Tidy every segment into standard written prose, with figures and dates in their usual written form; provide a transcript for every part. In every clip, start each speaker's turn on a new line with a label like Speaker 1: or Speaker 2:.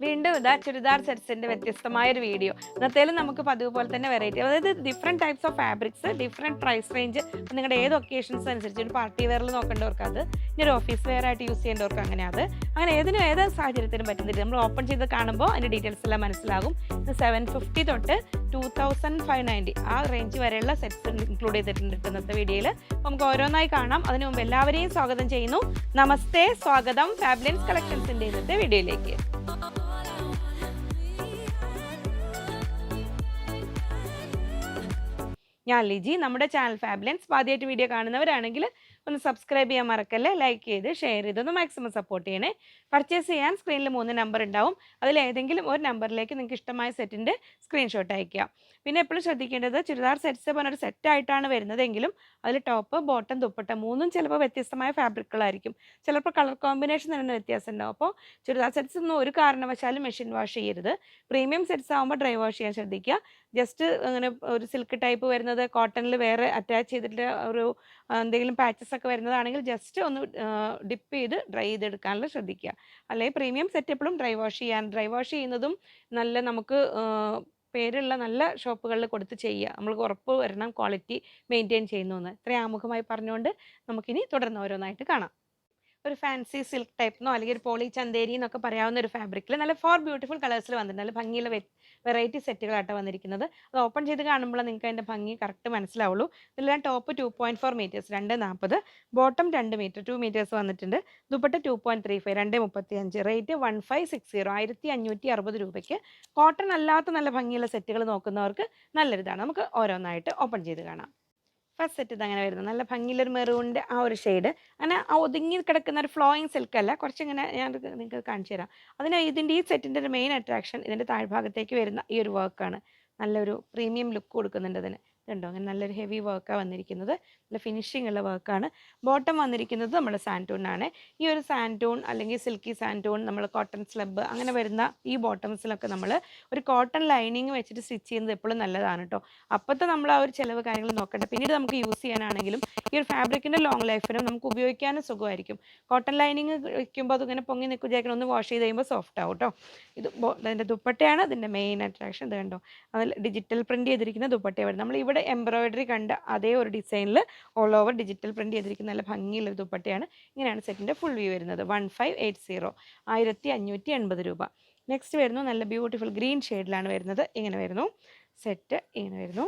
Speaker 1: വീണ്ടും ഇതാ ചുരിദാർ സെറ്റ്സിന്റെ വ്യത്യസ്തമായ ഒരു വീഡിയോ. ഇന്നത്തേലും നമുക്ക് പതിവ് പോലെ തന്നെ വെറൈറ്റി, അതായത് different types of fabrics, different price range. നിങ്ങളുടെ ഏത് ഒക്കേഷൻസ് അനുസരിച്ച് ഒരു പാർട്ടി വെയറിൽ നോക്കേണ്ടവർക്ക് അത്, ഇനി ഒരു ഓഫീസ് വെയർ ആയിട്ട് യൂസ് ചെയ്യേണ്ടവർക്ക് അങ്ങനെ അത്, അങ്ങനെ ഏത് സാഹചര്യത്തിനും പറ്റുന്നില്ല. നമ്മൾ ഓപ്പൺ ചെയ്ത് കാണുമ്പോൾ അതിന്റെ ഡീറ്റെയിൽസ് എല്ലാം മനസ്സിലാകും. 750 തൊട്ട് 2590 ആ റേഞ്ച് വരെയുള്ള സെറ്റ്സ് ഇൻക്ലൂഡ് ചെയ്തിട്ടുണ്ട് ഇന്നത്തെ വീഡിയോയിൽ. നമുക്ക് ഓരോന്നായി കാണാം. അതിനു മുമ്പ് എല്ലാവരെയും സ്വാഗതം ചെയ്യുന്നു. നമസ്തേ, സ്വാഗതം ഫാബ്ലിൻസ് കളക്ഷൻസിന്റെ ഇന്നത്തെ വീഡിയോയിലേക്ക്. ഞാൻ ലിജി. നമ്മുടെ ചാനൽ ഫാബ്ലിൻസ് ആദ്യമായിട്ട് വീഡിയോ കാണുന്നവരാണെങ്കിൽ ഒന്ന് സബ്സ്ക്രൈബ് ചെയ്യാൻ മറക്കല്ലേ, ലൈക്ക് ചെയ്ത് ഷെയർ ചെയ്തൊന്ന് മാക്സിമം സപ്പോർട്ട് ചെയ്യണേ. പർച്ചേസ് ചെയ്യാൻ സ്ക്രീനിൽ 3 നമ്പർ ഉണ്ടാവും. അതിലേതെങ്കിലും ഒരു നമ്പറിലേക്ക് നിങ്ങൾക്ക് ഇഷ്ടമായ സെറ്റിൻ്റെ സ്ക്രീൻഷോട്ട് അയക്കുക. പിന്നെ എപ്പോഴും ശ്രദ്ധിക്കേണ്ടത്, ചുരിദാർ സെറ്റ്സ് പറഞ്ഞൊരു സെറ്റായിട്ടാണ് വരുന്നതെങ്കിലും അതിൽ ടോപ്പ്, ബോട്ടം, ദുപ്പട്ട മൂന്നും ചിലപ്പോൾ വ്യത്യസ്തമായ ഫാബ്രിക്കുകളായിരിക്കും. ചിലപ്പോൾ കളർ കോമ്പിനേഷൻ തന്നെ വ്യത്യാസം ഉണ്ടാവും. അപ്പോൾ ചുരിദാർ സെറ്റ്സ് ഒന്നും ഒരു കാരണവശാലും മെഷീൻ വാഷ് ചെയ്യരുത്. പ്രീമിയം സെറ്റ്സ് ആകുമ്പോൾ ഡ്രൈ വാഷ് ചെയ്യാൻ ശ്രദ്ധിക്കുക. ജസ്റ്റ് അങ്ങനെ ഒരു സിൽക്ക് ടൈപ്പ് വരുന്നത്, കോട്ടണിൽ വേറെ അറ്റാച്ച് ചെയ്തിട്ട് ഒരു എന്തെങ്കിലും പാച്ചസ് ഒക്കെ വരുന്നതാണെങ്കിൽ ജസ്റ്റ് ഒന്ന് ഡിപ്പ് ചെയ്ത് ഡ്രൈ ചെയ്തെടുക്കാനുള്ള ശ്രദ്ധിക്കുക. അല്ലെങ്കിൽ പ്രീമിയം സെറ്റ് എപ്പോഴും ഡ്രൈ വാഷ് ചെയ്യുന്നതും നല്ല നമുക്ക് പേരുള്ള നല്ല ഷോപ്പുകളിൽ കൊടുത്ത് ചെയ്യുക. നമ്മൾക്ക് ഉറപ്പ് വരണം ക്വാളിറ്റി മെയിൻറ്റെയിൻ ചെയ്യുന്നു എന്ന്. ഇത്രയും ആമുഖമായി പറഞ്ഞുകൊണ്ട് നമുക്കിനി തുടർന്ന് ഓരോന്നായിട്ട് കാണാം. ഒരു ഫാൻസി സിൽക്ക് ടൈപ്പെന്നോ അല്ലെങ്കിൽ ഒരു പോളി ചന്തേരി എന്നൊക്കെ പറയാവുന്ന ഒരു ഫാബ്രിക്കിൽ നല്ല 4 ബ്യൂട്ടിഫുൾ കളേഴ്സിൽ വന്നിട്ടുണ്ട്. നല്ല ഭംഗിയുള്ള വെറൈറ്റി സെറ്റുകളായിട്ട് വന്നിരിക്കുന്നത്. അത് ഓപ്പൺ ചെയ്ത് കാണുമ്പോൾ നിങ്ങൾക്ക് അതിൻ്റെ ഭംഗി കറക്റ്റ് മനസ്സിലാവുള്ളൂ. ഇതിലെല്ലാം top 2.4 metres 2.40, bottom 2 metre 2 metres വന്നിട്ടുണ്ട്. ദുപ്പട്ട 2.35 2.35, റേറ്റ് 1560 1560 രൂപയ്ക്ക്. കോട്ടൺ അല്ലാത്ത നല്ല ഭംഗിയുള്ള സെറ്റുകൾ നോക്കുന്നവർക്ക് നല്ലൊരിതാണ്. നമുക്ക് ഓരോന്നായിട്ട് ഓപ്പൺ ചെയ്ത് കാണാം. ഫസ്റ്റ് സെറ്റ് ഇത് അങ്ങനെ വരുന്നത് നല്ല ഭംഗിയിലൊരു മെറൂണിൻ്റെ ആ ഒരു ഷെയ്ഡ്. അങ്ങനെ ഒതുങ്ങി കിടക്കുന്ന ഒരു ഫ്ലോയിങ് സിൽക്ക് അല്ല, കുറച്ചിങ്ങനെ ഞാൻ നിങ്ങൾക്ക് കാണിച്ചു തരാം. അതിന് ഇതിൻ്റെ ഈ സെറ്റിൻ്റെ ഒരു മെയിൻ അട്രാക്ഷൻ ഇതിൻ്റെ താഴ്ഭാഗത്തേക്ക് വരുന്ന ഈ ഒരു വർക്കാണ്. നല്ലൊരു പ്രീമിയം ലുക്ക് കൊടുക്കുന്നുണ്ട് ഇതിന്. ഇതുണ്ടോ, അങ്ങനെ നല്ലൊരു ഹെവി വർക്കാണ് വന്നിരിക്കുന്നത്. നല്ല ഫിനിഷിംഗ് ഉള്ള വർക്കാണ്. ബോട്ടം വന്നിരിക്കുന്നത് നമ്മുടെ സാൻറ്റൂണാണ്. ഈ ഒരു സാൻറ്റൂൺ അല്ലെങ്കിൽ സിൽക്കി സാൻറ്റൂൺ, നമ്മൾ കോട്ടൺ സ്ലബ് അങ്ങനെ വരുന്ന ഈ ബോട്ടംസിലൊക്കെ നമ്മൾ ഒരു കോട്ടൺ ലൈനിങ് വെച്ചിട്ട് സ്റ്റിച്ച് ചെയ്യുന്നത് എപ്പോഴും നല്ലതാണ് കേട്ടോ. അപ്പോഴത്തെ നമ്മൾ ആ ഒരു ചിലവ് കാര്യങ്ങൾ നോക്കണ്ട. പിന്നീട് നമുക്ക് യൂസ് ചെയ്യാനാണെങ്കിലും ഈ ഒരു ഫാബ്രിക്കിൻ്റെ ലോങ് ലൈഫിനും നമുക്ക് ഉപയോഗിക്കാനും സുഖമായിരിക്കും. കോട്ടൺ ലൈനിങ് വയ്ക്കുമ്പോൾ അതിങ്ങനെ പൊങ്ങി നിൽക്കും വിചാരിക്കണം, ഒന്ന് വാഷ് ചെയ്ത് കഴിയുമ്പോൾ സോഫ്റ്റ് ആവും കേട്ടോ. ഇത് അതിൻ്റെ ദുപ്പട്ടയാണ് ഇതിൻ്റെ മെയിൻ അട്രാക്ഷൻ. ഇത് കണ്ടോ, അതിൽ ഡിജിറ്റൽ പ്രിൻറ്റ് ചെയ്തിരിക്കുന്ന ദുപ്പട്ടയാണ് വരുന്നത്. നമ്മൾ ഇവിടെ എംബ്രോയിഡറി കണ്ട അതേ ഒരു ഡിസൈനിൽ ഓൾ ഓവർ ഡിജിറ്റൽ പ്രിൻറ്റ് ചെയ്തിരിക്കുന്ന നല്ല ഭംഗിയുള്ള ദുപ്പട്ടയാണ്. ഇങ്ങനെയാണ് സെറ്റിൻ്റെ ഫുൾ വ്യൂ വരുന്നത്. 1580 1580 രൂപ. നെക്സ്റ്റ് വരുന്നു നല്ല ബ്യൂട്ടിഫുൾ ഗ്രീൻ ഷെയ്ഡിലാണ് വരുന്നത്. ഇങ്ങനെ വരുന്നു സെറ്റ്, ഇങ്ങനെ വരുന്നു.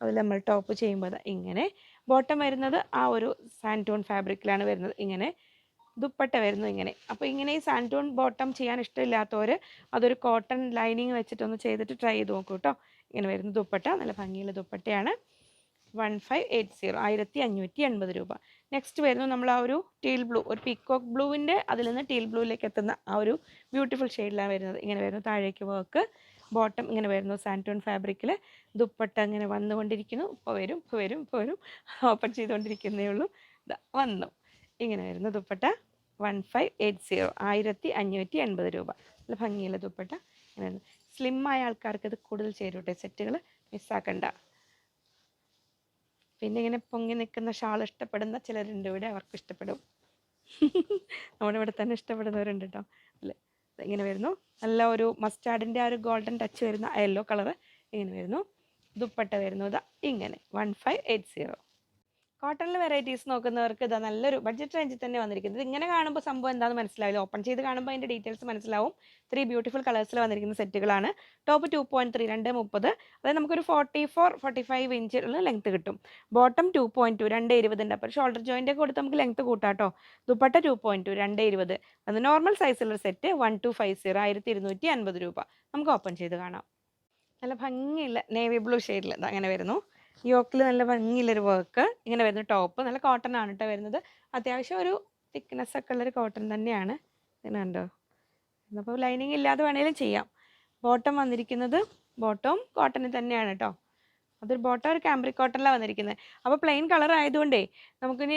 Speaker 1: അതിൽ നമ്മൾ ടോപ്പ് ചെയ്യുമ്പോൾ ഇങ്ങനെ, ബോട്ടം വരുന്നത് ആ ഒരു സാൻറ്റൂൺ ഫാബ്രിക്കിലാണ് വരുന്നത്. ഇങ്ങനെ ദുപ്പട്ട വരുന്നു ഇങ്ങനെ. അപ്പോൾ ഇങ്ങനെ ഈ സാൻറ്റൂൺ ബോട്ടം ചെയ്യാൻ ഇഷ്ടമില്ലാത്തവർ അതൊരു കോട്ടൺ ലൈനിങ് വെച്ചിട്ടൊന്ന് ചെയ്തിട്ട് ട്രൈ ചെയ്ത് നോക്കൂ കേട്ടോ. ഇങ്ങനെ വരുന്ന ദുപ്പട്ട നല്ല ഭംഗിയുള്ള ദുപ്പട്ടയാണ്. 1580 1580 രൂപ. നെക്സ്റ്റ് വരുന്നു നമ്മൾ ആ ഒരു ടീൽ ബ്ലൂ, ഒരു പീക്കോക്ക് ബ്ലൂവിൻ്റെ അതിൽ നിന്ന് ടീൽ ബ്ലൂവിലേക്ക് എത്തുന്ന ആ ഒരു ബ്യൂട്ടിഫുൾ ഷെയ്ഡിലാണ് വരുന്നത്. ഇങ്ങനെ വരുന്നു താഴേക്ക് വർക്ക്, ബോട്ടം ഇങ്ങനെ വരുന്നു സാൻറ്റൂൺ ഫാബ്രിക്കിൽ. ദുപ്പട്ട ഇങ്ങനെ വന്നുകൊണ്ടിരിക്കുന്നു. ഇപ്പോൾ വരും ഓപ്പൺ ചെയ്തുകൊണ്ടിരിക്കുന്നേ ഉള്ളൂ. ഇതാ വന്നു. ഇങ്ങനെ വരുന്നു ദുപ്പട്ട. 1580 1580 രൂപ. നല്ല ഭംഗിയുള്ള ദുപ്പട്ട. ഇങ്ങനെ സ്ലിമ്മായ ആൾക്കാർക്ക് ഇത് കൂടുതൽ ചേരൂട്ടെ, സെറ്റുകൾ മിസ്സാക്കണ്ട. പിന്നെ ഇങ്ങനെ പൊങ്ങി നിൽക്കുന്ന ഷാൾ ഇഷ്ടപ്പെടുന്ന ചിലരുണ്ട് ഇവിടെ, അവർക്ക് ഇഷ്ടപ്പെടും. നമ്മുടെ ഇവിടെ തന്നെ ഇഷ്ടപ്പെടുന്നവരുണ്ട് കേട്ടോ. അല്ലേ, ഇങ്ങനെ വരുന്നു നല്ല ഒരു മസ്റ്റാർഡിൻ്റെ ആ ഒരു ഗോൾഡൻ ടച്ച് വരുന്ന യെല്ലോ കളറ്. ഇങ്ങനെ വരുന്നു ദുപ്പട്ട വരുന്നു. ഇതാ ഇങ്ങനെ 1580. കോട്ടണിൽ വെറൈറ്റീസ് നോക്കുന്നവർക്ക് ഇതാ നല്ലൊരു ബഡ്ജറ്റ് റേഞ്ചിൽ തന്നെ വന്നിരിക്കുന്നത്. ഇങ്ങനെ കാണുമ്പോൾ സംഭവം എന്താണെന്ന് മനസ്സിലാവില്ല. ഓപ്പൺ ചെയ്ത് കാണുമ്പോൾ അതിൻ്റെ ഡീറ്റെയിൽസ് മനസ്സിലാവും. 3 ബ്യൂട്ടിഫുൾ കളേഴ്സിൽ വന്നിരിക്കുന്ന സെറ്റുകളാണ്. ടോപ്പ് 2.3 2.30, അതായത് നമുക്കൊരു 44-45 ഇഞ്ചുള്ള ലെങ്ത്ത് കിട്ടും. ബോട്ടം 2.2 2.20 ഉണ്ട്. അപ്പോൾ ഷോൾഡർ ജോയിൻ്റ് ഒക്കെ കൊടുത്ത് നമുക്ക് ലെങ്ത്ത് കൂട്ടാം കേട്ടോ. ദുപ്പട്ട 2.2 2.20. അത് നോർമൽ സൈസുള്ള സെറ്റ് 1250 1250 രൂപ. നമുക്ക് ഓപ്പൺ ചെയ്ത് കാണാം. നല്ല ഭംഗിയുള്ള നേവി ബ്ലൂ ഷെയ്ഡിൽ അങ്ങനെ വരുന്നു. യോക്കിൽ നല്ല ഭംഗിയുള്ളൊരു വർക്ക്. ഇങ്ങനെ വരുന്ന ടോപ്പ് നല്ല കോട്ടൺ ആണ് കേട്ടോ വരുന്നത്. അത്യാവശ്യം ഒരു തിക്നെസ് ഒക്കെ ഉള്ളൊരു കോട്ടൺ തന്നെയാണ്. ഇങ്ങനെ കണ്ടോ, അപ്പോൾ ലൈനിങ് ഇല്ലാതെ വേണമെങ്കിലും ചെയ്യാം. ബോട്ടം വന്നിരിക്കുന്നത് ബോട്ടം കോട്ടണിൽ തന്നെയാണ് കേട്ടോ. അതൊരു ബോട്ടം ഒരു കാംബ്രിക് കോട്ടണിലാണ് വന്നിരിക്കുന്നത്. അപ്പോൾ പ്ലെയിൻ കളർ ആയതുകൊണ്ടേ നമുക്കിനി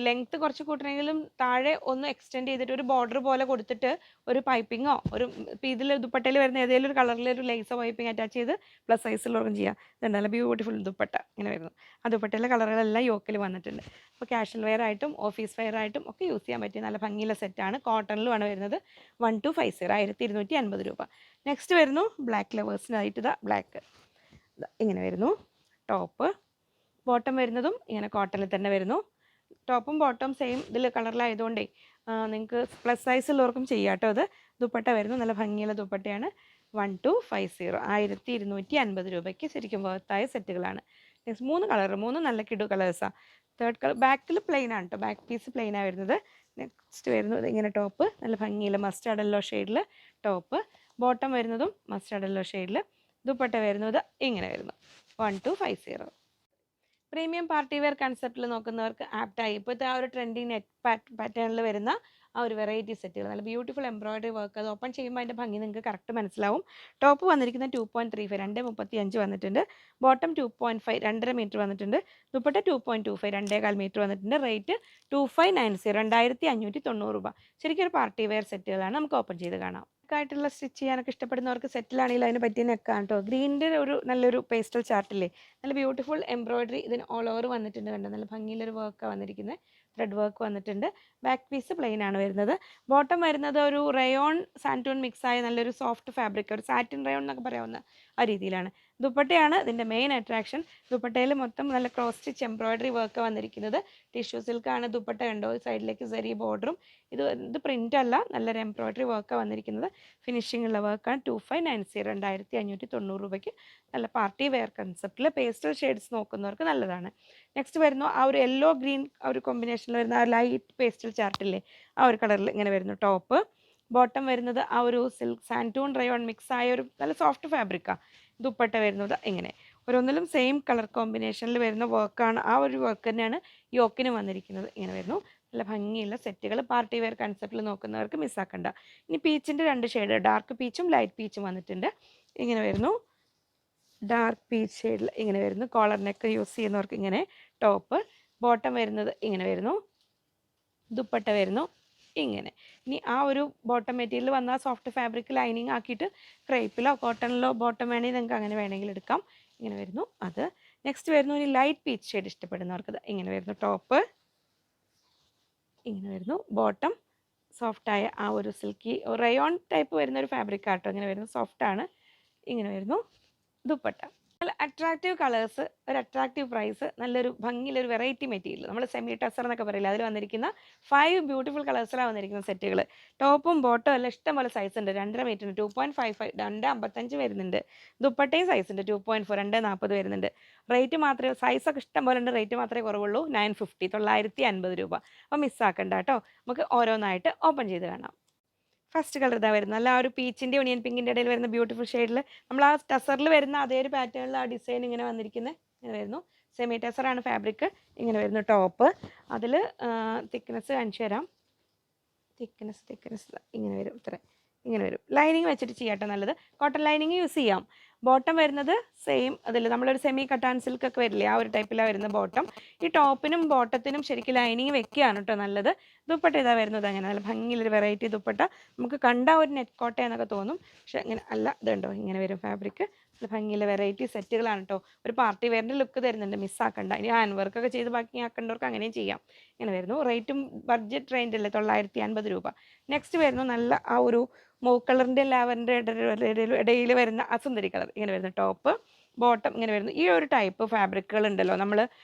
Speaker 1: ലെങ്ത്ത് കുറച്ച് കൂട്ടണമെങ്കിലും താഴെ ഒന്ന് എക്സ്റ്റെൻഡ് ചെയ്തിട്ട് ഒരു ബോർഡർ പോലെ കൊടുത്തിട്ട് ഒരു പൈപ്പിങ്ങോ ഇപ്പോൾ ഇതിൽ ദുപ്പട്ടയിൽ വരുന്ന ഏതെങ്കിലും ഒരു കളറിലൊരു ലേസോ പൈപ്പിംഗ് അറ്റാച്ച് ചെയ്ത് പ്ലസ് സൈസിലുള്ളവർക്കും ചെയ്യാം. ഇതുണ്ട് നല്ല ബ്യൂട്ടിഫുൾ ദുപ്പട്ട ഇങ്ങനെ വരുന്നു. ആ ദുപ്പട്ടയിലെ കളറുകളെല്ലാം യോക്കിൽ വന്നിട്ടുണ്ട്. അപ്പോൾ കാഷ്വൽ വെയർ ആയിട്ടും ഓഫീസ് വെയർ ആയിട്ടും ഒക്കെ യൂസ് ചെയ്യാൻ പറ്റിയ നല്ല ഭംഗിയുള്ള സെറ്റാണ്. കോട്ടണിലുമാണ് വരുന്നത്. 1250 1250 രൂപ. നെക്സ്റ്റ് വരുന്നു ബ്ലാക്ക് ലവേഴ്സിനായിട്ട് ഇതാ ബ്ലാക്ക് ഇങ്ങനെ വരുന്നു. ടോപ്പ് ബോട്ടം വരുന്നതും ഇങ്ങനെ കോട്ടണിൽ തന്നെ വരുന്നു. ടോപ്പും ബോട്ടം സെയിം ഇതിൽ കളറിലായതുകൊണ്ടേ നിങ്ങൾക്ക് പ്ലസ് സൈസുള്ളവർക്കും ചെയ്യാം കേട്ടോ. അത് ദുപ്പട്ട വരുന്നു. നല്ല ഭംഗിയുള്ള ദുപ്പട്ടയാണ്. 1250 1250 രൂപയ്ക്ക് ശരിക്കും വർത്തായ സെറ്റുകളാണ്. നെക്സ്റ്റ് 3 കളർ, 3 നല്ല കിടു കളേഴ്സാണ്. തേർഡ് കളർ ബാക്കിൽ പ്ലെയിൻ ആണ് കേട്ടോ. ബാക്ക് പീസ് പ്ലെയിനാണ് വരുന്നത്. നെക്സ്റ്റ് വരുന്നത് ഇങ്ങനെ ടോപ്പ് നല്ല ഭംഗിയുള്ള മസ്റ്റാർഡ് യെല്ലോ ഷെയ്ഡിൽ ടോപ്പ്. ബോട്ടം വരുന്നതും മസ്റ്റാർഡ് യെല്ലോ ഷെയ്ഡിൽ. ദുപ്പട്ട വരുന്നത് ഇങ്ങനെ വരുന്നു. 1250. പ്രീമിയം പാർട്ടി വെയർ കൺസെപ്റ്റിൽ നോക്കുന്നവർക്ക് ആപ്റ്റായി ഇപ്പോഴത്തെ ആ ഒരു ട്രെൻഡിങ് നെറ്റ് പാറ്റേണിൽ വരുന്ന ആ ഒരു വെറൈറ്റി സെറ്റുകൾ നല്ല ബ്യൂട്ടിഫുൾ എംബ്രോയിഡറി വർക്ക്. അത് ഓപ്പൺ ചെയ്യുമ്പോൾ അതിൻ്റെ ഭംഗി നിങ്ങൾക്ക് കറക്റ്റ് മനസ്സിലാവും. ടോപ്പ് വന്നിരിക്കുന്നത് 2.35 2.35 വന്നിട്ടുണ്ട്. ബോട്ടം 2.5 2.5 മീറ്റർ വന്നിട്ടുണ്ട്. ദുപ്പട്ട 2.25 2.25 മീറ്റർ വന്നിട്ടുണ്ട്. റേറ്റ് 2590 2590 രൂപ. ശരിക്കും ഒരു പാർട്ടി വെയർ സെറ്റുകളാണ്. നമുക്ക് ഓപ്പൺ ചെയ്ത് കാണാം. ആയിട്ടുള്ള സ്റ്റിച്ച് ചെയ്യാനൊക്കെ ഇഷ്ടപ്പെടുന്നവർക്ക് സെറ്റിലാണെങ്കിൽ അതിന് പറ്റിയ നെക്കാണ് കേട്ടോ. ഗ്രീനിൻ്റെ ഒരു നല്ലൊരു പേസ്റ്റൽ ചാർട്ടില്ലേ, നല്ല ബ്യൂട്ടിഫുൾ എംബ്രോയിഡറി ഇതിന് ഓൾ ഓവർ വന്നിട്ടുണ്ട്. കണ്ടോ നല്ല ഭംഗിയിലൊരു വർക്കാണ് വന്നിരിക്കുന്നത്. ത്രെഡ് വർക്ക് വന്നിട്ടുണ്ട്. ബാക്ക് പീസ് പ്ലെയിൻ ആണ് വരുന്നത്. ബോട്ടം വരുന്നത് ഒരു റയോൺ സാൻറ്റൂൺ മിക്സായ നല്ലൊരു സോഫ്റ്റ് ഫാബ്രിക്, ഒരു സാറ്റിൻ റയോൺ എന്നൊക്കെ പറയാവുന്ന ആ രീതിയിലാണ്. ദുപ്പട്ടയാണ് ഇതിൻ്റെ മെയിൻ അട്രാക്ഷൻ. ദുപ്പട്ടയിൽ മൊത്തം നല്ല ക്രോസ് സ്റ്റിച്ച് എംബ്രോയിഡറി വർക്ക് വന്നിരിക്കുന്നത്. ടിഷ്യൂ സിൽക്കാണ് ദുപ്പട്ട. കണ്ടോ സൈഡിലേക്ക് സെറി ബോർഡറും. ഇത് പ്രിൻ്റ് അല്ല, നല്ലൊരു എംബ്രോയിഡറി വർക്കാണ് വന്നിരിക്കുന്നത്. ഫിനിഷിംഗ് ഉള്ള വർക്കാണ്. 2590 2590 രൂപയ്ക്ക് നല്ല പാർട്ടി വെയർ കൺസെപ്റ്റിൽ പേസ്റ്റൽ ഷെയ്ഡ്സ് നോക്കുന്നവർക്ക് നല്ലതാണ്. നെക്സ്റ്റ് വരുന്നു ആ ഒരു യെല്ലോ ഗ്രീൻ ആ ഒരു കോമ്പിനേഷനിൽ വരുന്ന ആ ലൈറ്റ് പേസ്റ്റൽ ചാർട്ടില്ലേ, ആ ഒരു കളറിൽ ഇങ്ങനെ വരുന്നു ടോപ്പ്. ബോട്ടം വരുന്നത് ആ ഒരു സിൽക്ക് സാൻറ്റൂൺ റയോൺ മിക്സ് ആയ ഒരു നല്ല സോഫ്റ്റ് ഫാബ്രിക്കാണ്. ദുപ്പട്ട വരുന്നത് ഇങ്ങനെ ഓരോന്നിലും സെയിം കളർ കോമ്പിനേഷനിൽ വരുന്ന വർക്കാണ്. ആ ഒരു വർക്ക് തന്നെയാണ് യോക്കിന് വന്നിരിക്കുന്നത്. ഇങ്ങനെ വരുന്നു. നല്ല ഭംഗിയുള്ള സെറ്റുകൾ പാർട്ടി വെയർ കൺസെപ്റ്റിൽ നോക്കുന്നവർക്ക് മിസ്സാക്കണ്ട. ഇനി പീച്ചിൻ്റെ 2 ഷെയ്ഡ്, ഡാർക്ക് പീച്ചും ലൈറ്റ് പീച്ചും വന്നിട്ടുണ്ട്. ഇങ്ങനെ വരുന്നു. ഡാർക്ക് പീച്ച് ഷെയ്ഡിൽ ഇങ്ങനെ വരുന്നു. കോളർ നെക്ക് യൂസ് ചെയ്യുന്നവർക്ക് ഇങ്ങനെ ടോപ്പ്. ബോട്ടം വരുന്നത് ഇങ്ങനെ വരുന്നു. ദുപ്പട്ട വരുന്നു ഇങ്ങനെ. ഇനി ആ ഒരു ബോട്ടം മെറ്റീരിയൽ വന്ന സോഫ്റ്റ് ഫാബ്രിക് ലൈനിങ് ആക്കിയിട്ട് ക്രേപ്പിലോ കോട്ടണിലോ ബോട്ടം വേണമെങ്കിൽ നിങ്ങൾക്ക് അങ്ങനെ വേണമെങ്കിൽ എടുക്കാം. ഇങ്ങനെ വരുന്നു അത്. നെക്സ്റ്റ് വരുന്നു ഇനി ലൈറ്റ് പീച്ച് ഷെയ്ഡ് ഇഷ്ടപ്പെടുന്നവർക്ക് ഇങ്ങനെ വരുന്നു ടോപ്പ്. ഇങ്ങനെ വരുന്നു. ബോട്ടം സോഫ്റ്റായ ആ ഒരു സിൽക്കി റയോൺ ടൈപ്പ് വരുന്ന ഒരു ഫാബ്രിക് ആട്ടോ. ഇങ്ങനെ വരുന്നു. സോഫ്റ്റാണ്. ഇങ്ങനെ വരുന്നു ദുപ്പട്ട. നല്ല അട്രാക്റ്റീവ് കളേഴ്സ്, ഒരു അട്രാക്റ്റീവ് പ്രൈസ്, നല്ലൊരു ഭംഗിയിലൊരു വെറൈറ്റി മെറ്റീരിയൽ, നമ്മൾ സെമി ടസർ എന്നൊക്കെ പറയില്ല, അതിൽ വന്നിരിക്കുന്ന 5 ബ്യൂട്ടിഫുൾ കളേഴ്സിലാണ് വന്നിരിക്കുന്ന സെറ്റുകൾ. ടോപ്പും ബോട്ടും എല്ലാം ഇഷ്ടംപോലെ സൈസ് ഉണ്ട്. 2.5 മീറ്ററിന് 2.55 2.55 വരുന്നുണ്ട്. ദുപ്പട്ടയും സൈസ് ഉണ്ട്. 2.4 2.40 വരുന്നുണ്ട്. റേറ്റ് മാത്രമേ സൈസൊക്കെ ഇഷ്ടംപോലെ ഉണ്ട്. റേറ്റ് മാത്രമേ കുറവുള്ളൂ. 950 950 രൂപ. അപ്പോൾ മിസ്സാക്കണ്ട കേട്ടോ. നമുക്ക് ഓരോന്നായിട്ട് ഓപ്പൺ ചെയ്ത് കാണാം. ഫസ്റ്റ് കളർ ഇതാ വരുന്നത്. നല്ല ആ ഒരു പീച്ചിൻ്റെ ഒണിയൻ പിങ്കിൻ്റെ ഇടയിൽ വരുന്ന ബ്യൂട്ടിഫുൾ ഷെയ്ഡിൽ നമ്മൾ ആ ടസറിൽ വരുന്ന അതേ ഒരു പാറ്റേണിൽ ആ ഡിസൈൻ ഇങ്ങനെ വന്നിരിക്കുന്നത്. ഇങ്ങനെ വരുന്നു. സെമി ടസറാണ് ഫാബ്രിക്. ഇങ്ങനെ വരുന്നു ടോപ്പ്. അതിൽ തിക്നെസ് കാണിച്ചു തരാം. തിക്നെസ് ഇങ്ങനെ വരും. ഇങ്ങനെ വരും. ലൈനിങ് വെച്ചിട്ട് ചെയ്യാട്ടോ നല്ലത്. കോട്ടൺ ലൈനിങ് യൂസ് ചെയ്യാം. ബോട്ടം വരുന്നത് സെയിം അതിൽ നമ്മളൊരു സെമി കട്ടാൻ സിൽക്ക് ഒക്കെ വരില്ലേ, ആ ഒരു ടൈപ്പിലാണ് വരുന്ന ബോട്ടം. ഈ ടോപ്പിനും ബോട്ടത്തിനും ശരിക്കും ലൈനിങ് വെക്കുകയാണ് കേട്ടോ നല്ലത്. ദുപ്പട്ട ഇതാ വരുന്നത് അങ്ങനെ നല്ല ഭംഗിയിലൊരു വെറൈറ്റി ദുപ്പട്ട. നമുക്ക് കണ്ട ഒരു നെറ്റ് കോട്ട എന്നൊക്കെ തോന്നും, പക്ഷെ അങ്ങനെ അല്ല. ഇതുണ്ടോ ഇങ്ങനെ വരും ഫാബ്രിക്. നല്ല ഭംഗിയിലെ വെറൈറ്റി സെറ്റുകളാണ് കേട്ടോ. ഒരു പാർട്ടി വെയറിൻ്റെ ലുക്ക് തരുന്നുണ്ട്. മിസ്സാക്കണ്ട. ഇനി ഹാൻഡ് വർക്കൊക്കെ ചെയ്ത് ബാക്കി ആക്കേണ്ടവർക്ക് അങ്ങനെയും ചെയ്യാം. ഇങ്ങനെ വരുന്നു. റേറ്റും ബഡ്ജറ്റ് റേഞ്ചല്ലേ, 950 രൂപ. നെക്സ്റ്റ് വരുന്നു നല്ല ആ ഒരു മൂവ് കളറിൻ്റെ ലാവറിൻ്റെ ഇടയിൽ വരുന്ന ആ സുന്ദരി കളർ. ഇങ്ങനെ വരുന്ന ടോപ്പ്. ബോട്ടം ഇങ്ങനെ വരുന്നു. ഈ ഒരു ടൈപ്പ് ഫാബ്രിക്കുകൾ ഉണ്ടല്ലോ, നമ്മൾ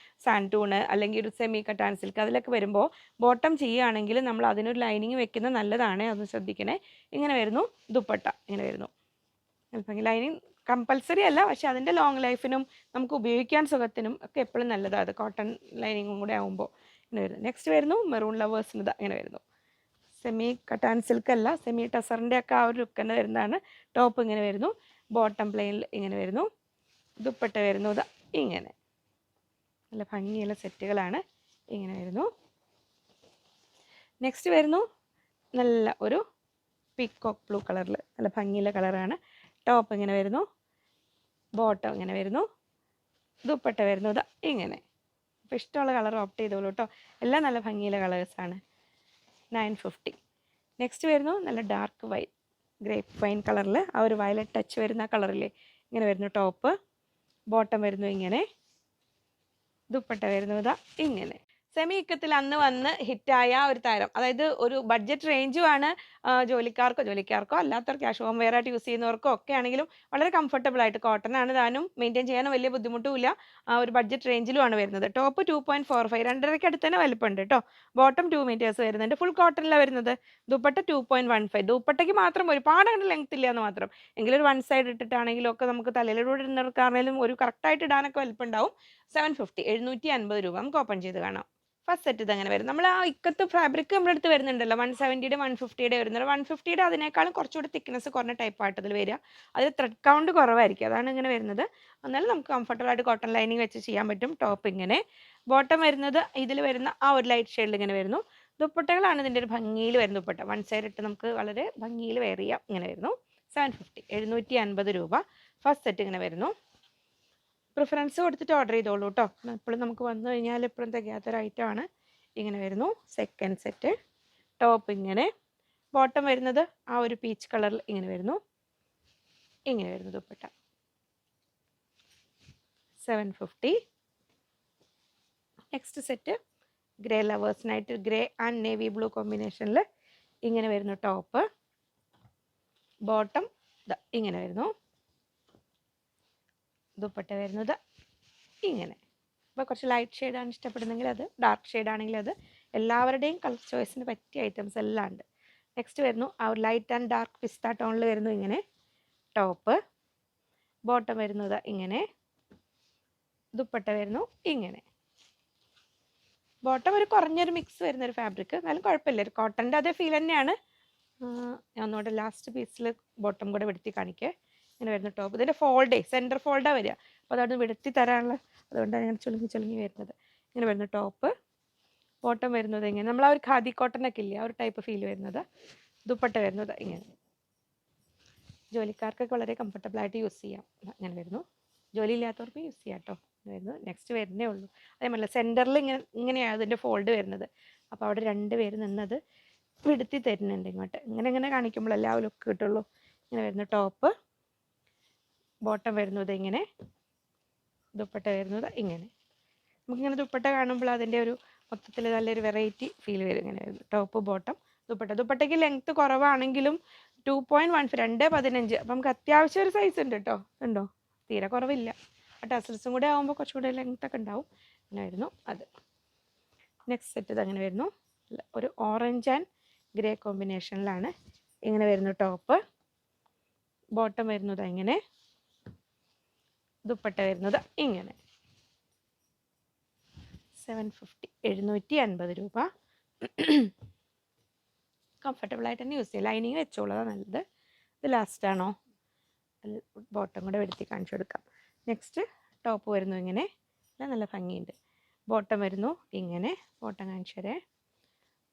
Speaker 1: സാൻറ്റൂണ് അല്ലെങ്കിൽ ഒരു സെമി കട്ടാൻ സിൽക്ക് അതിലൊക്കെ വരുമ്പോൾ ബോട്ടം ചെയ്യുകയാണെങ്കിൽ നമ്മൾ അതിനൊരു ലൈനിങ് വെക്കുന്നത് നല്ലതാണ്. അത് ശ്രദ്ധിക്കണേ. ഇങ്ങനെ വരുന്നു ദുപ്പട്ട. ഇങ്ങനെ വരുന്നു. ലൈനിങ് കമ്പൽസറി അല്ല, പക്ഷെ അതിൻ്റെ ലോങ് ലൈഫിനും നമുക്ക് ഉപയോഗിക്കാൻ സുഖത്തിനും ഒക്കെ എപ്പോഴും നല്ലതാണ്. അത് കോട്ടൺ ലൈനിങ്ങും കൂടെ ആകുമ്പോൾ ഇങ്ങനെ വരുന്നു. നെക്സ്റ്റ് വരുന്നു മെറൂൺ ലവേഴ്സിന് ഇങ്ങനെ വരുന്നു. സെമി കട്ടാൻ സിൽക്ക് അല്ല, സെമി ടസറിൻ്റെ ഒക്കെ ആ ഒരു ലുക്ക് തന്നെ വരുന്നതാണ്. ടോപ്പ് ഇങ്ങനെ വരുന്നു. ബോട്ടം പ്ലെയിനിൽ ഇങ്ങനെ വരുന്നു. ദുപ്പട്ട വരുന്നത് ഇങ്ങനെ. നല്ല ഭംഗിയുള്ള സെറ്റുകളാണ്. ഇങ്ങനെ വരുന്നു. നെക്സ്റ്റ് വരുന്നു നല്ല ഒരു പീക്കോക്ക് ബ്ലൂ കളറിൽ നല്ല ഭംഗിയുള്ള കളറാണ്. ടോപ്പ് ഇങ്ങനെ വരുന്നു. ബോട്ടം ഇങ്ങനെ വരുന്നു. ദുപ്പട്ട വരുന്നത് ഇങ്ങനെ. അപ്പോൾ ഇഷ്ടമുള്ള കളർ ഓപ്റ്റ് ചെയ്തോളൂ കേട്ടോ. എല്ലാം നല്ല ഭംഗിയുള്ള കളേഴ്സാണ്. 950. നെക്സ്റ്റ് വരുന്നു നല്ല ഡാർക്ക് വൈറ്റ്, ഗ്രേപ്പ് വൈൻ കളറിൽ ആ ഒരു വയലറ്റ് ടച്ച് വരുന്ന കളറില്ലേ, ഇങ്ങനെ വരുന്നു ടോപ്പ്. ബോട്ടം വരുന്നു ഇങ്ങനെ. ദുപ്പട്ട വരുന്നത് ഇങ്ങനെ. സെമി ഇക്കത്തിൽ അന്ന് വന്ന് ഹിറ്റായ ഒരു താരം, അതായത് ഒരു ബഡ്ജറ്റ് റേഞ്ചുമാണ്. ജോലിക്കാർക്കോ അല്ലാത്തവർ ക്യാഷ് ഹോം വെയർ ആയിട്ട് യൂസ് ചെയ്യുന്നവർക്കോ ഒക്കെ ആണെങ്കിലും വളരെ കംഫർട്ടബിൾ ആയിട്ട്, കോട്ടൺ ആണ് താനും, മെയിൻറ്റെയിൻ ചെയ്യാനും വലിയ ബുദ്ധിമുട്ടുമില്ല. ഒരു ബഡ്ജറ്റ് റേഞ്ചിലുമാണ് വരുന്നത്. ടോപ്പ് 2.45, 2.5 അടുത്ത് തന്നെ വലിപ്പമുണ്ട് കേട്ടോ. ബോട്ടം 2 മീറ്റേഴ്സ് വരുന്നുണ്ട്, ഫുൾ കോട്ടണിലാണ് വരുന്നത്. ദുപ്പട്ട 2.15. ദുപ്പട്ടയ്ക്ക് മാത്രം ഒരുപാട് അങ്ങനെ ലെങ്ത് ഇല്ല എന്ന് മാത്രം. എങ്കിലും ഒരു 1 സൈഡ് ഇട്ടിട്ടാണെങ്കിലും ഒക്കെ നമുക്ക് തലയിലൂടെ ഇടുന്നവർക്കാണെങ്കിലും ഒരു കറക്റ്റായിട്ട് ഇടാനൊക്കെ വലിപ്പം ഉണ്ടാവും. 750, 750 രൂപ. നമുക്ക് ഓപ്പൺ ചെയ്ത് കാണാം. ഫസ്റ്റ് സെറ്റ് ഇതങ്ങനെ വരും. നമ്മൾ ആ ഇക്കത്ത് ഫാബ്രിക് നമ്മുടെ അടുത്ത് വരുന്നുണ്ടല്ലോ, 170യുടെ 150യുടെ വരുന്നത്. 150യുടെ അതിനേക്കാളും കുറച്ചുകൂടി തിക്നെസ് കുറഞ്ഞ ടൈപ്പായിട്ട് അതിൽ വരിക. അതിൽ ത്രെഡ് കൗണ്ട് കുറവായിരിക്കും, അതാണ് ഇങ്ങനെ വരുന്നത്. എന്നാലും നമുക്ക് കംഫർട്ടബിൾ ആയിട്ട് കോട്ടൺ ലൈനിങ് വെച്ച് ചെയ്യാൻ പറ്റും. ടോപ്പ് ഇങ്ങനെ. ബോട്ടം വരുന്നത് ഇതിൽ വരുന്ന ആ ഒരു ലൈറ്റ് ഷെയ്ഡിൽ ഇങ്ങനെ വരുന്നു. ദുപ്പട്ടകളാണ് ഇതിൻ്റെ ഒരു ഭംഗിയിൽ വരുന്ന ദുപ്പട്ട. 1 സൈഡ് ഇട്ട് നമുക്ക് വളരെ ഭംഗിയിൽ വെയർ ചെയ്യാം. ഇങ്ങനെ വരുന്നു. 750, 750 രൂപ. ഫസ്റ്റ് സെറ്റ് ഇങ്ങനെ വരുന്നു. പ്രിഫറൻസ് കൊടുത്തിട്ട് ഓർഡർ ചെയ്തോളൂ കേട്ടോ. എപ്പോഴും നമുക്ക് വന്നു കഴിഞ്ഞാൽ എപ്പോഴും തികയാത്തൊരു ഐറ്റമാണ്. ഇങ്ങനെ വരുന്നു സെക്കൻഡ് സെറ്റ്. ടോപ്പ് ഇങ്ങനെ. ബോട്ടം വരുന്നത് ആ ഒരു പീച്ച് കളറിൽ ഇങ്ങനെ വരുന്നു. ഇങ്ങനെ വരുന്നു ദുപ്പട്ട. 750. നെക്സ്റ്റ് സെറ്റ് ഗ്രേ ലവേഴ്സിനായിട്ട് ഗ്രേ ആൻഡ് നേവി ബ്ലൂ കോമ്പിനേഷനിൽ ഇങ്ങനെ വരുന്നു ടോപ്പ്. ബോട്ടം ഇങ്ങനെ വരുന്നു. ദുപ്പട്ട വരുന്നത് ഇങ്ങനെ. അപ്പോൾ കുറച്ച് ലൈറ്റ് ഷെയ്ഡാണ് ഇഷ്ടപ്പെടുന്നെങ്കിൽ അത്, ഡാർക്ക് ഷെയ്ഡാണെങ്കിൽ അത്, എല്ലാവരുടെയും കളർ ചോയ്സിന് പറ്റിയ ഐറ്റംസ് എല്ലാം ഉണ്ട്. നെക്സ്റ്റ് വരുന്നു ആ ഒരു ലൈറ്റ് ആൻഡ് ഡാർക്ക് പിസ്ത ടോണിൽ വരുന്നു ഇങ്ങനെ ടോപ്പ്. ബോട്ടം വരുന്നത് ഇങ്ങനെ. ദുപ്പട്ട വരുന്നു ഇങ്ങനെ. ബോട്ടം ഒരു കുറഞ്ഞൊരു മിക്സ് വരുന്നൊരു ഫാബ്രിക്, എന്നാലും കുഴപ്പമില്ല, ഒരു കോട്ടൻ്റെ അതേ ഫീൽ തന്നെയാണ്. ഞാൻ ഒന്നുകൂടെ ലാസ്റ്റ് പീസിൽ ബോട്ടം കൂടെ വെടുത്തി കാണിക്കേ. ഇങ്ങനെ വരുന്ന ടോപ്പ്. ഇതിൻ്റെ സെൻറ്റർ ഫോൾഡാണ് വരിക, അപ്പോൾ അതവിടെ വെടുത്തി തരാനുള്ള, അതുകൊണ്ടാണ് ഞാൻ ചുളുങ്ങി വരുന്നത്. ഇങ്ങനെ വരുന്ന ടോപ്പ്. ബോട്ടം വരുന്നത് ഇങ്ങനെ, നമ്മൾ ആ ഒരു ഖാദി കോട്ടനൊക്കെ ഇല്ലേ ആ ഒരു ടൈപ്പ് ഫീൽ വരുന്നത്. ദുപ്പട്ട വരുന്നത് ഇങ്ങനെ. ജോലിക്കാർക്കൊക്കെ വളരെ കംഫർട്ടബിളായിട്ട് യൂസ് ചെയ്യാം. ഇങ്ങനെ വരുന്നു. ജോലി ഇല്ലാത്തവർക്ക് യൂസ് ചെയ്യാം കേട്ടോ. വരുന്നു. നെക്സ്റ്റ് വരുന്നേ ഉള്ളൂ. അതേപോലെ സെൻറ്ററിൽ ഇങ്ങനെയാണ് അതിൻ്റെ ഫോൾഡ് വരുന്നത്, അപ്പോൾ അവിടെ 2 പേര് നിന്നത് വിടുത്തി തരുന്നുണ്ട് ഇങ്ങോട്ട്. ഇങ്ങനെ കാണിക്കുമ്പോഴല്ലേ ആ ലുക്ക് കിട്ടുള്ളൂ. ഇങ്ങനെ വരുന്ന ടോപ്പ്. ബോട്ടം വരുന്നത് ഇങ്ങനെ. ദുപ്പട്ട വരുന്നത് ഇങ്ങനെ. നമുക്കിങ്ങനെ ദുപ്പട്ട കാണുമ്പോൾ അതിൻ്റെ ഒരു മൊത്തത്തിൽ നല്ലൊരു വെറൈറ്റി ഫീൽ വരും. ഇങ്ങനെ വരുന്നു ടോപ്പ്, ബോട്ടം, ദുപ്പട്ട. ദുപ്പട്ടയ്ക്ക് ലെങ്ത്ത് കുറവാണെങ്കിലും 2.15, 2.15. അപ്പം നമുക്ക് അത്യാവശ്യം ഒരു സൈസ് ഉണ്ട് കേട്ടോ. ഉണ്ടോ? തീരെ കുറവില്ല. ആ ടസൽസും കൂടെ ആകുമ്പോൾ കുറച്ചുകൂടെ ലെങ്ത്തൊക്കെ ഉണ്ടാവും. അങ്ങനെ വരുന്നു അത്. നെക്സ്റ്റ് സെറ്റ് ഇത് അങ്ങനെ വരുന്നു. ഒരു ഓറഞ്ച് ആൻഡ് ഗ്രേ കോമ്പിനേഷനിലാണ് ഇങ്ങനെ വരുന്നു ടോപ്പ്. ബോട്ടം വരുന്നത് ഇങ്ങനെ. ദുപ്പട്ട വരുന്നത് ഇങ്ങനെ. 750, 750 രൂപ. കംഫർട്ടബിളായിട്ട് തന്നെ യൂസ് ചെയ്യാം. ലൈനിങ് വെച്ചോളതാണ് നല്ലത്. ഇത് ലാസ്റ്റാണോ? ബോട്ടം കൂടെ വെടുത്തി കാണിച്ചു കൊടുക്കാം. നെക്സ്റ്റ് ടോപ്പ് വരുന്നു ഇങ്ങനെ. നല്ല ഭംഗിയുണ്ട്. ബോട്ടം വരുന്നു ഇങ്ങനെ. ബോട്ടം കാണിച്ചു തരേ.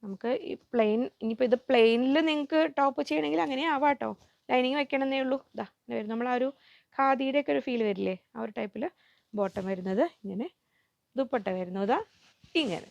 Speaker 1: നമുക്ക് ഈ പ്ലെയിൻ, ഇനിയിപ്പോൾ ഇത് പ്ലെയിനിൽ നിങ്ങൾക്ക് ടോപ്പ് ചെയ്യണമെങ്കിൽ അങ്ങനെ ആവാം കേട്ടോ. ലൈനിങ് വെക്കണമെന്നേ ഉള്ളൂ. ഇതാ ഇങ്ങനെ വരും. നമ്മൾ ആ ഒരു ഖാദിയുടെയൊക്കെ ഒരു ഫീൽ വരില്ലേ, ആ ഒരു ടൈപ്പിൽ ബോട്ടം വരുന്നത് ഇങ്ങനെ. ദുപ്പട്ട വരുന്നത് ഇങ്ങനെ.